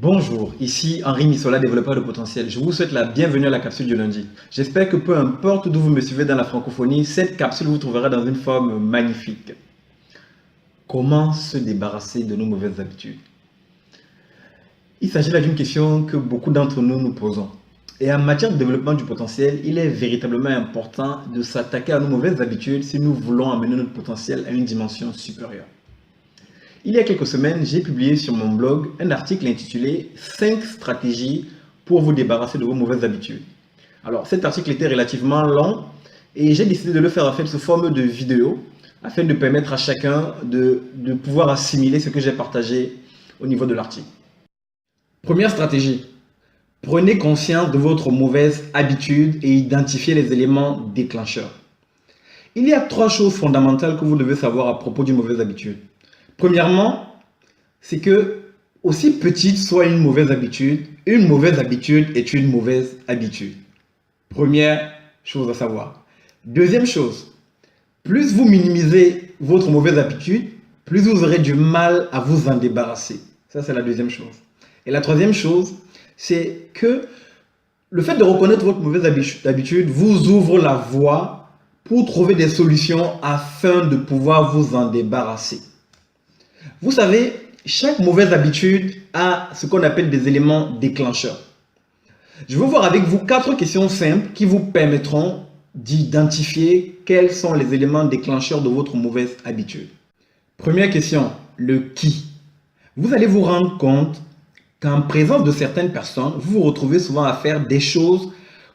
Bonjour, ici Henri Missola, développeur de potentiel. Je vous souhaite la bienvenue à la capsule du lundi. J'espère que peu importe d'où vous me suivez dans la francophonie, cette capsule vous trouvera dans une forme magnifique. Comment se débarrasser de nos mauvaises habitudes? Il s'agit là d'une question que beaucoup d'entre nous nous posons. Et en matière de développement du potentiel, il est véritablement important de s'attaquer à nos mauvaises habitudes si nous voulons amener notre potentiel à une dimension supérieure. Il y a quelques semaines, j'ai publié sur mon blog un article intitulé 5 stratégies pour vous débarrasser de vos mauvaises habitudes. Alors, cet article était relativement long et j'ai décidé de le faire sous forme de vidéo afin de permettre à chacun de pouvoir assimiler ce que j'ai partagé au niveau de l'article. Première stratégie, prenez conscience de votre mauvaise habitude et identifiez les éléments déclencheurs. Il y a 3 choses fondamentales que vous devez savoir à propos d'une mauvaise habitude. Premièrement, c'est que, aussi petite soit une mauvaise habitude est une mauvaise habitude. Première chose à savoir. Deuxième chose, plus vous minimisez votre mauvaise habitude, plus vous aurez du mal à vous en débarrasser. Ça, c'est la deuxième chose. Et la troisième chose, c'est que le fait de reconnaître votre mauvaise habitude vous ouvre la voie pour trouver des solutions afin de pouvoir vous en débarrasser. Vous savez, chaque mauvaise habitude a ce qu'on appelle des éléments déclencheurs. Je vais voir avec vous 4 questions simples qui vous permettront d'identifier quels sont les éléments déclencheurs de votre mauvaise habitude. Première question, le qui. Vous allez vous rendre compte qu'en présence de certaines personnes, vous vous retrouvez souvent à faire des choses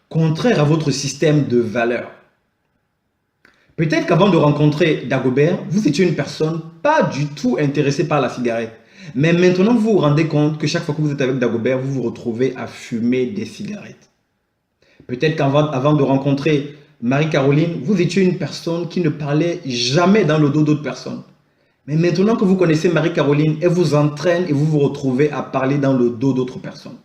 contraires à votre système de valeurs. Peut-être qu'avant de rencontrer Dagobert, vous étiez une personne pas du tout intéressée par la cigarette. Mais maintenant, vous vous rendez compte que chaque fois que vous êtes avec Dagobert, vous vous retrouvez à fumer des cigarettes. Peut-être qu'avant de rencontrer Marie-Caroline, vous étiez une personne qui ne parlait jamais dans le dos d'autres personnes. Mais maintenant que vous connaissez Marie-Caroline, elle vous entraîne et vous vous retrouvez à parler dans le dos d'autres personnes.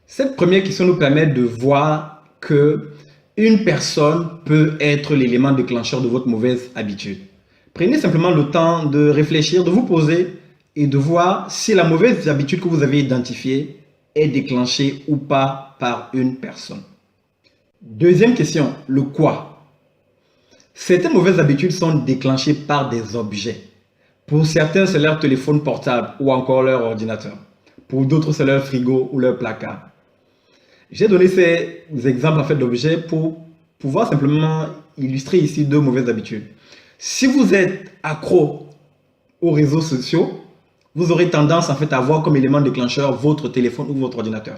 Cette première question nous permet de voir que une personne peut être l'élément déclencheur de votre mauvaise habitude. Prenez simplement le temps de réfléchir, de vous poser et de voir si la mauvaise habitude que vous avez identifiée est déclenchée ou pas par une personne. Deuxième question, le quoi. Certaines mauvaises habitudes sont déclenchées par des objets. Pour certains, c'est leur téléphone portable ou encore leur ordinateur. Pour d'autres, c'est leur frigo ou leur placard. J'ai donné ces exemples d'objets pour pouvoir simplement illustrer ici 2 mauvaises habitudes. Si vous êtes accro aux réseaux sociaux, vous aurez tendance à voir comme élément déclencheur votre téléphone ou votre ordinateur.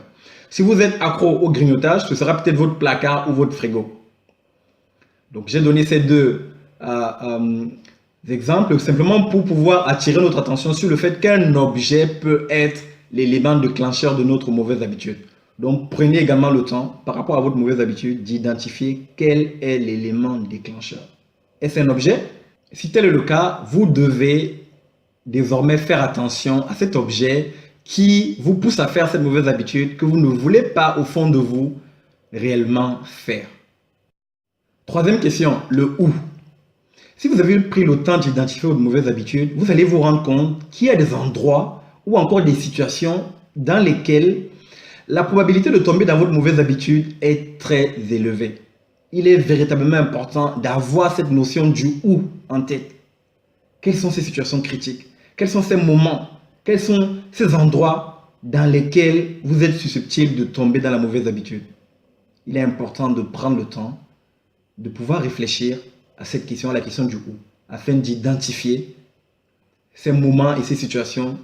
Si vous êtes accro au grignotage, ce sera peut-être votre placard ou votre frigo. Donc j'ai donné ces 2 exemples simplement pour pouvoir attirer notre attention sur le fait qu'un objet peut être l'élément déclencheur de notre mauvaise habitude. Donc, prenez également le temps, par rapport à votre mauvaise habitude, d'identifier quel est l'élément déclencheur. Est-ce un objet? Si tel est le cas, vous devez désormais faire attention à cet objet qui vous pousse à faire cette mauvaise habitude que vous ne voulez pas, au fond de vous, réellement faire. Troisième question, le où. Si vous avez pris le temps d'identifier votre mauvaise habitude, vous allez vous rendre compte qu'il y a des endroits ou encore des situations dans lesquelles la probabilité de tomber dans votre mauvaise habitude est très élevée. Il est véritablement important d'avoir cette notion du où en tête. Quelles sont ces situations critiques? Quels sont ces moments? Quels sont ces endroits dans lesquels vous êtes susceptible de tomber dans la mauvaise habitude? Il est important de prendre le temps de pouvoir réfléchir à cette question, à la question du où, afin d'identifier ces moments et ces situations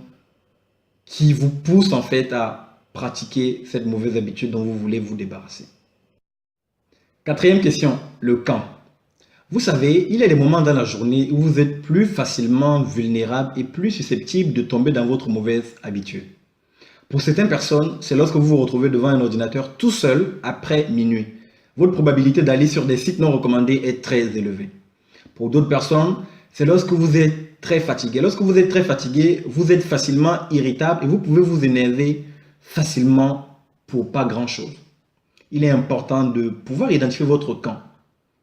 qui vous poussent à pratiquer cette mauvaise habitude dont vous voulez vous débarrasser. Quatrième question, le quand. Vous savez, il y a des moments dans la journée où vous êtes plus facilement vulnérable et plus susceptible de tomber dans votre mauvaise habitude. Pour certaines personnes, c'est lorsque vous vous retrouvez devant un ordinateur tout seul après minuit. Votre probabilité d'aller sur des sites non recommandés est très élevée. Pour d'autres personnes, c'est lorsque vous êtes très fatigué. Lorsque vous êtes très fatigué, vous êtes facilement irritable et vous pouvez vous énerver facilement pour pas grand-chose. Il est important de pouvoir identifier votre quand.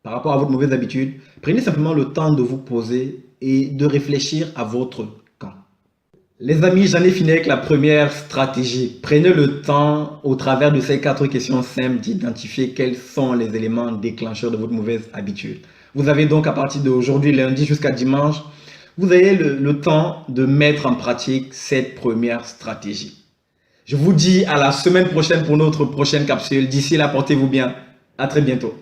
Par rapport à votre mauvaise habitude, prenez simplement le temps de vous poser et de réfléchir à votre quand. Les amis, j'en ai fini avec la première stratégie. Prenez le temps, au travers de ces 4 questions simples, d'identifier quels sont les éléments déclencheurs de votre mauvaise habitude. Vous avez donc à partir d'aujourd'hui, lundi jusqu'à dimanche, vous avez le temps de mettre en pratique cette première stratégie. Je vous dis à la semaine prochaine pour notre prochaine capsule. D'ici là, portez-vous bien. À très bientôt.